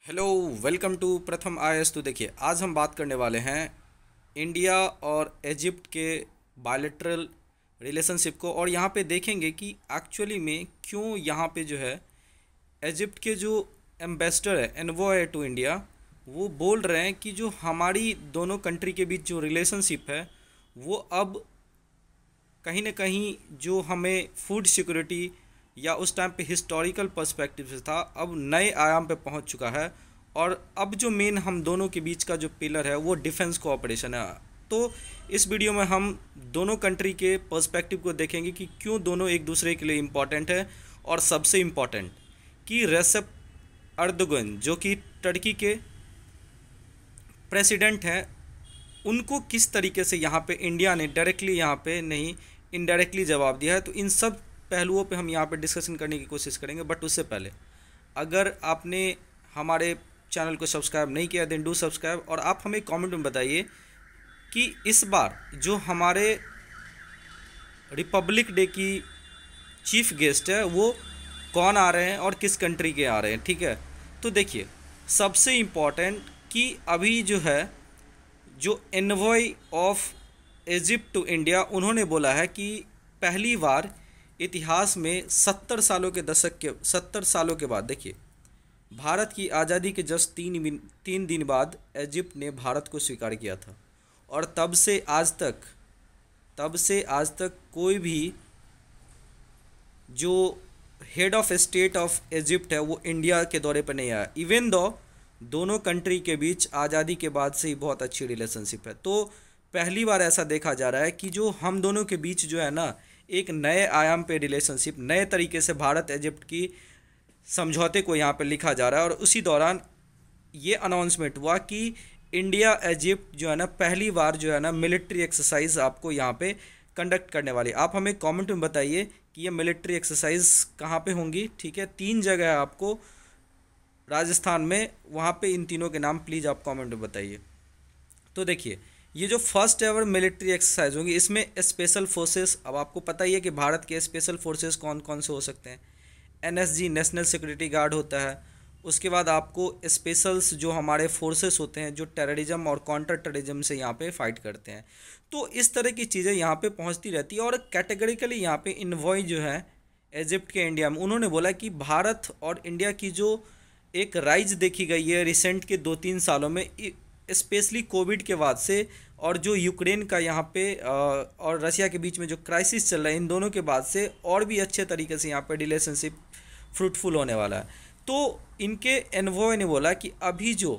Hello, welcome to प्रथम IAS. तो देखिए, आज हम बात करने वाले हैं इंडिया और इजिप्ट के बायलैटरल रिलेशनशिप को, और यहाँ पे देखेंगे कि एक्चुअली में क्यों यहाँ पे जो है इजिप्ट के जो एम्बेसडर है, एनवॉय टू इंडिया, वो बोल रहे हैं कि जो हमारी दोनों कंट्री के बीच जो रिलेशनशिप है वो अब कहीं ना कहीं जो हमें फूड सिक्योरिटी या उस टाइम पे हिस्टोरिकल पर्सपेक्टिव से था, अब नए आयाम पे पहुंच चुका है। और अब जो मेन हम दोनों के बीच का जो पिलर है वो डिफेंस कोऑपरेशन है। तो इस वीडियो में हम दोनों कंट्री के पर्सपेक्टिव को देखेंगे कि क्यों दोनों एक दूसरे के लिए इम्पॉर्टेंट है, और सबसे इम्पॉर्टेंट कि रेसेप अर्दोगन जो कि टर्की के प्रेसिडेंट हैं, उनको किस तरीके से यहाँ पे इंडिया ने डायरेक्टली यहाँ पे नहीं इनडायरेक्टली जवाब दिया है। तो इन सब पहलुओं पे हम यहाँ पे डिस्कशन करने की कोशिश करेंगे। बट उससे पहले, अगर आपने हमारे चैनल को सब्सक्राइब नहीं किया देन डू सब्सक्राइब, और आप हमें कमेंट में बताइए कि इस बार जो हमारे रिपब्लिक डे की चीफ गेस्ट है वो कौन आ रहे हैं और किस कंट्री के आ रहे हैं। ठीक है, तो देखिए, सबसे इम्पॉर्टेंट कि अभी जो है जो envoy of Egypt to India, उन्होंने बोला है कि पहली बार इतिहास में 70 सालों के बाद, देखिए, भारत की आज़ादी के जस्ट तीन दिन बाद इजिप्ट ने भारत को स्वीकार किया था। और तब से आज तक कोई भी जो head of state of Egypt है वो इंडिया के दौरे पर नहीं आया, इवन दो दोनों कंट्री के बीच आज़ादी के बाद से ही बहुत अच्छी रिलेशनशिप है। तो पहली बार ऐसा देखा जा रहा है कि जो हम दोनों के बीच जो है ना, एक नए आयाम पे रिलेशनशिप, नए तरीके से भारत इजिप्ट की समझौते को यहाँ पे लिखा जा रहा है। और उसी दौरान ये अनाउंसमेंट हुआ कि इंडिया इजिप्ट जो है ना, पहली बार जो है ना मिलिट्री एक्सरसाइज आपको यहाँ पे कंडक्ट करने वाली। आप हमें कमेंट में बताइए कि ये मिलिट्री एक्सरसाइज कहाँ पे होंगी। ठीक है, 3 जगह है आपको राजस्थान में, वहाँ पे इन तीनों के नाम प्लीज़ आप कमेंट में बताइए। तो देखिए, ये जो फर्स्ट एवर मिलिट्री एक्सरसाइज होंगी, इसमें स्पेशल फोर्सेस, अब आपको पता ही है कि भारत के स्पेशल फोर्सेस कौन कौन से हो सकते हैं। एनएसजी, नेशनल सिक्योरिटी गार्ड होता है। उसके बाद आपको स्पेशल्स जो हमारे फोर्सेस होते हैं जो टेररिज्म और काउंटर टेररिज्म से यहाँ पे फाइट करते हैं। तो इस तरह की चीज़ें यहाँ पे पहुँचती रहती है। और कैटेगरिकली यहाँ पे इन्वॉय जो है इजिप्ट के इंडिया में, उन्होंने बोला कि भारत और इंडिया की जो एक राइज देखी गई है रिसेंट के 2-3 सालों में, स्पेशली कोविड के बाद से, और जो यूक्रेन का यहाँ पे और रशिया के बीच में जो क्राइसिस चल रहा है, इन दोनों के बाद से और भी अच्छे तरीके से यहाँ पे रिलेशनशिप फ्रूटफुल होने वाला है। तो इनके एनवॉय ने बोला कि अभी जो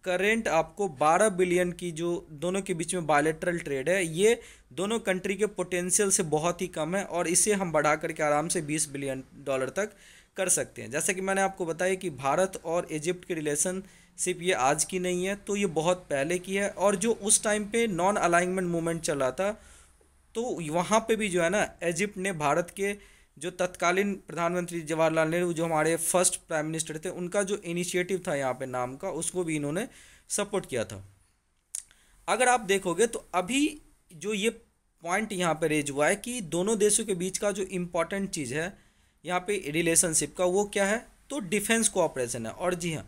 करेंट आपको 12 बिलियन की जो दोनों के बीच में बायलैटरल ट्रेड है, ये दोनों कंट्री के पोटेंशियल से बहुत ही कम है, और इसे हम बढ़ा करके आराम से $20 बिलियन तक कर सकते हैं। जैसे कि मैंने आपको बताया कि भारत और इजिप्ट के रिलेशनशिप ये आज की नहीं है, तो ये बहुत पहले की है। और जो उस टाइम पे नॉन अलाइनमेंट मूवमेंट चल रहा था, तो वहाँ पे भी जो है ना, इजिप्ट ने भारत के जो तत्कालीन प्रधानमंत्री जवाहरलाल नेहरू, जो हमारे फर्स्ट प्राइम मिनिस्टर थे, उनका जो इनिशिएटिव था यहाँ पे नाम का, उसको भी इन्होंने सपोर्ट किया था। अगर आप देखोगे तो अभी जो ये पॉइंट यहाँ पे रेज हुआ है कि दोनों देशों के बीच का जो इम्पोर्टेंट चीज़ है यहाँ पे रिलेशनशिप का, वो क्या है, तो डिफेंस कोऑपरेशन है। और जी हाँ,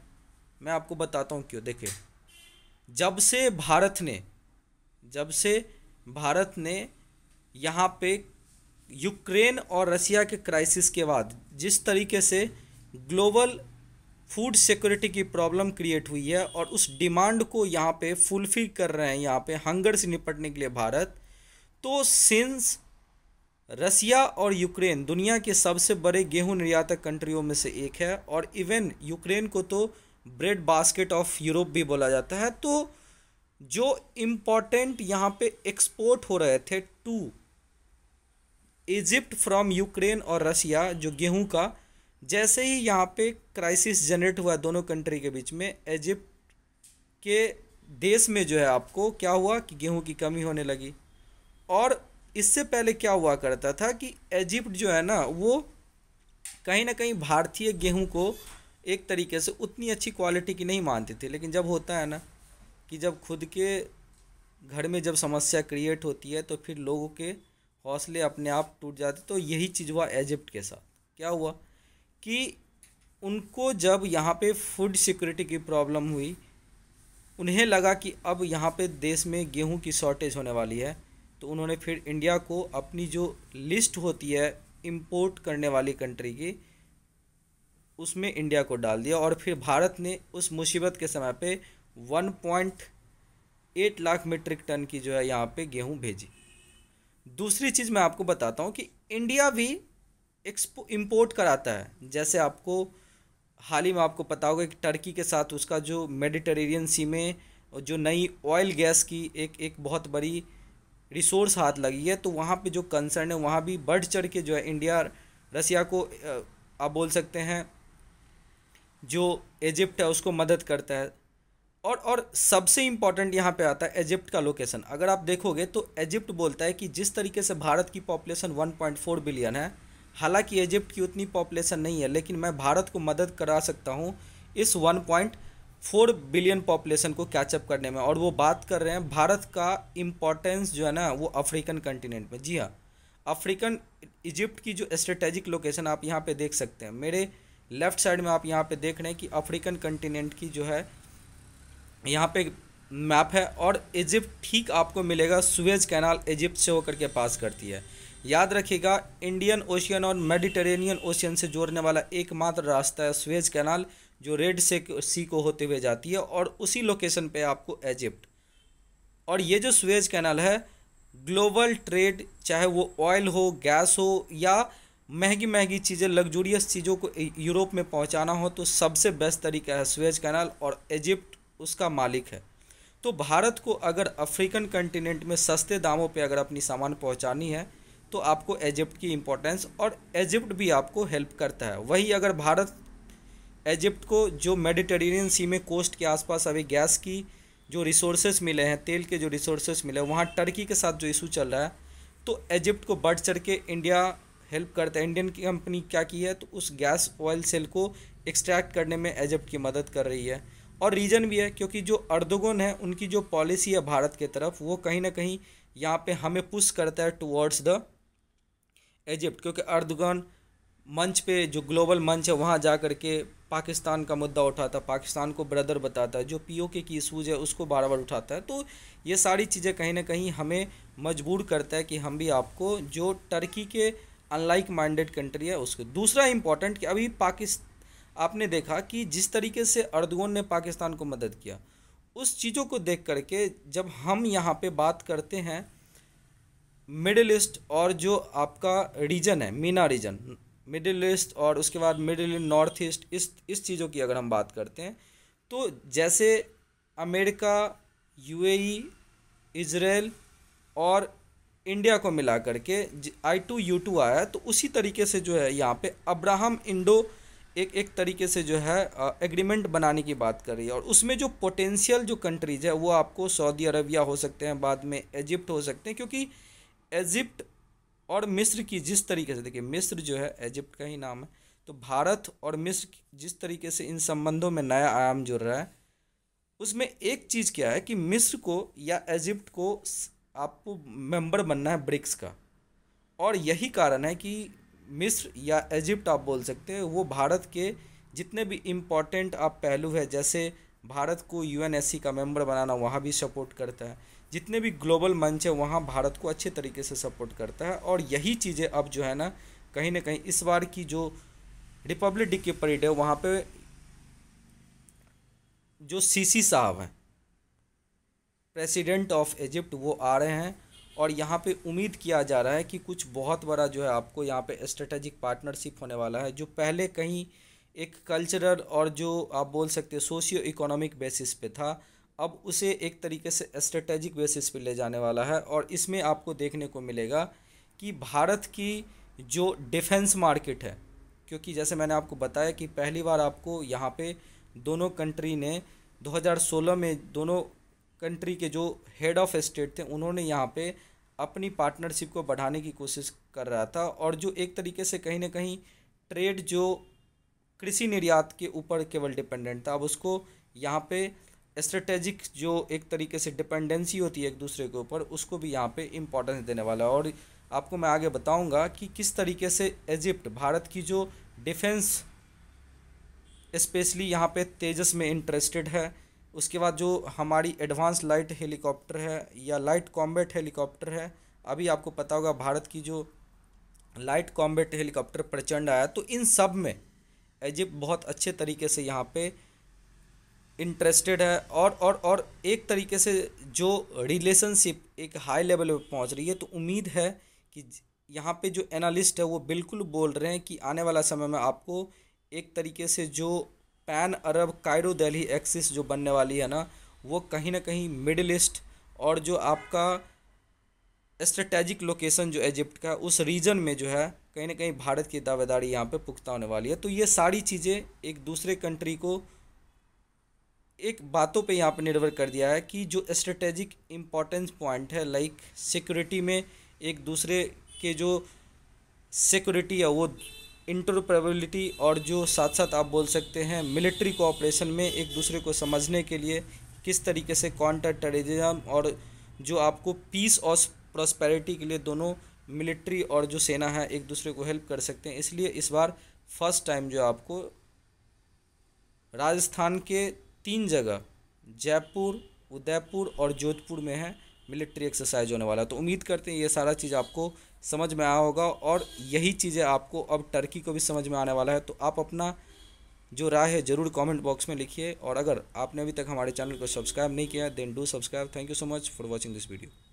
मैं आपको बताता हूँ क्यों। देखिए, जब से भारत ने यहाँ पे यूक्रेन और रशिया के क्राइसिस के बाद जिस तरीके से ग्लोबल फूड सिक्योरिटी की प्रॉब्लम क्रिएट हुई है, और उस डिमांड को यहाँ पे फुलफिल कर रहे हैं यहाँ पे हंगर से निपटने के लिए भारत, तो सिंस रसिया और यूक्रेन दुनिया के सबसे बड़े गेहूं निर्यातक कंट्रियों में से एक है, और इवन यूक्रेन को तो ब्रेड बास्केट ऑफ यूरोप भी बोला जाता है। तो जो इम्पोर्टेंट यहाँ पे एक्सपोर्ट हो रहे थे टू इजिप्ट फ्रॉम यूक्रेन और रसिया, जो गेहूं का, जैसे ही यहाँ पे क्राइसिस जनरेट हुआ दोनों कंट्री के बीच में, इजिप्ट के देश में जो है आपको क्या हुआ कि गेहूं की कमी होने लगी। और इससे पहले क्या हुआ करता था कि इजिप्ट जो है ना, वो कहीं ना कहीं भारतीय गेहूं को एक तरीके से उतनी अच्छी क्वालिटी की नहीं मानते थे। लेकिन जब होता है ना कि जब खुद के घर में जब समस्या क्रिएट होती है, तो फिर लोगों के हौसले अपने आप टूट जाते। तो यही चीज़ हुआ इजिप्ट के साथ। क्या हुआ कि उनको जब यहाँ पे फूड सिक्योरिटी की प्रॉब्लम हुई, उन्हें लगा कि अब यहाँ पे देश में गेहूं की शॉर्टेज होने वाली है, तो उन्होंने फिर इंडिया को अपनी जो लिस्ट होती है इंपोर्ट करने वाली कंट्री की, उसमें इंडिया को डाल दिया। और फिर भारत ने उस मुसीबत के समय पे 1.8 लाख मीट्रिक टन की जो है यहाँ पे गेहूं भेजी। दूसरी चीज़ मैं आपको बताता हूँ कि इंडिया भी इंपोर्ट कराता है। जैसे आपको हाल ही में आपको पता होगा कि टर्की के साथ उसका जो मेडिटेरेनियन सी में जो नई ऑयल गैस की एक बहुत बड़ी रिसोर्स हाथ लगी है, तो वहाँ पे जो कंसर्न है वहाँ भी बढ़ चढ़ के जो है इंडिया रसिया को आप बोल सकते हैं जो इजिप्ट है उसको मदद करता है। और सबसे इम्पॉर्टेंट यहाँ पे आता है इजिप्ट का लोकेशन। अगर आप देखोगे तो इजिप्ट बोलता है कि जिस तरीके से भारत की पॉपुलेशन 1.4 बिलियन है, हालांकि इजिप्ट की उतनी पॉपुलेशन नहीं है, लेकिन मैं भारत को मदद करा सकता हूँ इस 1.4 बिलियन पॉपुलेशन को कैचअप करने में। और वो बात कर रहे हैं भारत का इम्पोर्टेंस जो है ना वो अफ्रीकन कंटिनेंट में। जी हाँ, अफ्रीकन इजिप्ट की जो स्ट्रेटेजिक लोकेशन आप यहाँ पे देख सकते हैं, मेरे लेफ्ट साइड में आप यहाँ पे देख रहे हैं कि अफ्रीकन कंटिनेंट की जो है यहाँ पे मैप है। और इजिप्ट ठीक आपको मिलेगा, सुएज कैनाल इजिप्ट से होकर के पास करती है। याद रखिएगा, इंडियन ओशियन और मेडिटेरेनियन ओशियन से जोड़ने वाला एकमात्र रास्ता है सुएज कैनाल, जो रेड सी को होते हुए जाती है, और उसी लोकेशन पे आपको इजिप्ट। और ये जो सुएज कैनाल है, ग्लोबल ट्रेड, चाहे वो ऑयल हो, गैस हो, या महंगी महंगी चीज़ें, लग्जूरियस चीज़ों को यूरोप में पहुंचाना हो, तो सबसे बेस्ट तरीका है सुएज कैनाल, और इजिप्ट उसका मालिक है। तो भारत को अगर अफ्रीकन कंटिनेंट में सस्ते दामों पे अगर अपनी सामान पहुंचानी है, तो आपको इजिप्ट की इम्पोर्टेंस, और इजिप्ट भी आपको हेल्प करता है। वही अगर भारत इजिप्ट को जो मेडिटेरेनियन सी में कोस्ट के आसपास अभी गैस की जो रिसोर्सेज मिले हैं, तेल के जो रिसोर्सेज मिले हैं, वहाँ टर्की के साथ जो इशू चल रहा है, तो इजिप्ट को बढ़ चढ़ के इंडिया हेल्प करता है। इंडियन की कंपनी क्या की है, तो उस गैस ऑयल सेल को एक्सट्रैक्ट करने में इजिप्ट की मदद कर रही है। और रीज़न भी है क्योंकि जो अर्दोगन है, उनकी जो पॉलिसी है भारत के तरफ, वो कहीं ना कहीं यहाँ पे हमें पुश करता है टुवर्ड्स द इजिप्ट। क्योंकि अर्दोगन मंच पे, जो ग्लोबल मंच है, वहाँ जा कर के पाकिस्तान का मुद्दा उठाता है, पाकिस्तान को ब्रदर बताता है, जो पीओके की इशूज़ है उसको बार बार उठाता है। तो ये सारी चीज़ें कहीं ना कहीं हमें मजबूर करता है कि हम भी आपको जो टर्की के अनलाइक माइंडेड कंट्री है उसको। दूसरा इम्पॉर्टेंट कि अभी आपने देखा कि जिस तरीके से अर्दोगन ने पाकिस्तान को मदद किया, उस चीज़ों को देख करके जब हम यहाँ पे बात करते हैं मिडिल ईस्ट और जो आपका रीजन है, मीना रीजन, मिडिल ईस्ट और उसके बाद मिडिल नॉर्थ ईस्ट, इस चीज़ों की अगर हम बात करते हैं, तो जैसे अमेरिका, यूएई, इजराइल और इंडिया को मिला करके I2U2 आया, तो उसी तरीके से जो है यहाँ पे अब्राहम इंडो एक तरीके से जो है एग्रीमेंट बनाने की बात कर रही है। और उसमें जो पोटेंशियल जो कंट्रीज है वो आपको सऊदी अरबिया हो सकते हैं, बाद में इजिप्ट हो सकते हैं, क्योंकि इजिप्ट और मिस्र की जिस तरीके से, देखिए मिस्र जो है इजिप्ट का ही नाम है, तो भारत और मिस्र जिस तरीके से इन संबंधों में नया आयाम जुड़ रहा है, उसमें एक चीज़ क्या है कि मिस्र को या इजिप्ट को आपको मेंबर बनना है ब्रिक्स का। और यही कारण है कि मिस्र या इजिप्ट आप बोल सकते हैं, वो भारत के जितने भी इम्पॉर्टेंट आप पहलू है, जैसे भारत को यूएनएससी का मेंबर बनाना, वहाँ भी सपोर्ट करता है, जितने भी ग्लोबल मंच है वहाँ भारत को अच्छे तरीके से सपोर्ट करता है। और यही चीज़ें अब जो है ना कहीं इस बार की जो रिपब्लिक डे की परेड है, वहाँ पे जो सीसी साहब हैं, प्रेसिडेंट ऑफ इजिप्ट, वो आ रहे हैं। और यहाँ पे उम्मीद किया जा रहा है कि कुछ बहुत बड़ा जो है आपको यहाँ पे स्ट्रेटेजिक पार्टनरशिप होने वाला है, जो पहले कहीं एक कल्चरल और जो आप बोल सकते हैं सोशियो इकोनॉमिक बेसिस पे था, अब उसे एक तरीके से स्ट्रेटेजिक बेसिस पे ले जाने वाला है। और इसमें आपको देखने को मिलेगा कि भारत की जो डिफेंस मार्केट है, क्योंकि जैसे मैंने आपको बताया कि पहली बार आपको यहाँ पे दोनों कंट्री ने 2016 में दोनों कंट्री के जो हेड ऑफ स्टेट थे, उन्होंने यहाँ पे अपनी पार्टनरशिप को बढ़ाने की कोशिश कर रहा था। और जो एक तरीके से कहीं ना कहीं ट्रेड जो कृषि निर्यात के ऊपर केवल डिपेंडेंट था, अब उसको यहाँ पे स्ट्रेटेजिक जो एक तरीके से डिपेंडेंसी होती है एक दूसरे के ऊपर, उसको भी यहाँ पे इम्पोर्टेंस देने वाला है। और आपको मैं आगे बताऊँगा कि किस तरीके से इजिप्ट भारत की जो डिफेंस स्पेशली यहाँ पे तेजस में इंटरेस्टेड है। उसके बाद जो हमारी एडवांस लाइट हेलीकॉप्टर है या लाइट कॉम्बैट हेलीकॉप्टर है, अभी आपको पता होगा भारत की जो लाइट कॉम्बैट हेलीकॉप्टर प्रचंड आया, तो इन सब में इजिप्ट बहुत अच्छे तरीके से यहाँ पे इंटरेस्टेड है। और एक तरीके से जो रिलेशनशिप एक हाई लेवल पे पहुँच रही है, तो उम्मीद है कि यहाँ पे जो एनालिस्ट है वो बिल्कुल बोल रहे हैं कि आने वाला समय में आपको एक तरीके से जो पैन अरब कायरो दिल्ली एक्सिस जो बनने वाली है ना, वो कहीं ना कहीं मिडिल ईस्ट और जो आपका स्ट्रेटेजिक लोकेशन जो इजिप्ट का उस रीजन में जो है कहीं ना कहीं भारत की दावेदारी यहाँ पे पुख्ता होने वाली है। तो ये सारी चीज़ें एक दूसरे कंट्री को एक बातों पे यहाँ पे निर्भर कर दिया है कि जो स्ट्रेटेजिक इम्पोर्टेंस पॉइंट है, लाइक सिक्योरिटी में एक दूसरे के जो सिक्योरिटी है वो इंटरऑपरेबिलिटी, और जो साथ साथ आप बोल सकते हैं मिलिट्री कोऑपरेशन में एक दूसरे को समझने के लिए किस तरीके से काउंटर टेररिज्म और जो आपको पीस और प्रॉस्पेरिटी के लिए दोनों मिलिट्री और जो सेना है एक दूसरे को हेल्प कर सकते हैं। इसलिए इस बार फर्स्ट टाइम जो आपको राजस्थान के 3 जगह जयपुर, उदयपुर और जोधपुर में है मिलिट्री एक्सरसाइज होने वाला। तो उम्मीद करते हैं ये सारा चीज़ आपको समझ में आया होगा, और यही चीज़ें आपको अब टर्की को भी समझ में आने वाला है। तो आप अपना जो राय है ज़रूर कमेंट बॉक्स में लिखिए, और अगर आपने अभी तक हमारे चैनल को सब्सक्राइब नहीं किया then do subscribe. Thank you so much for watching this video.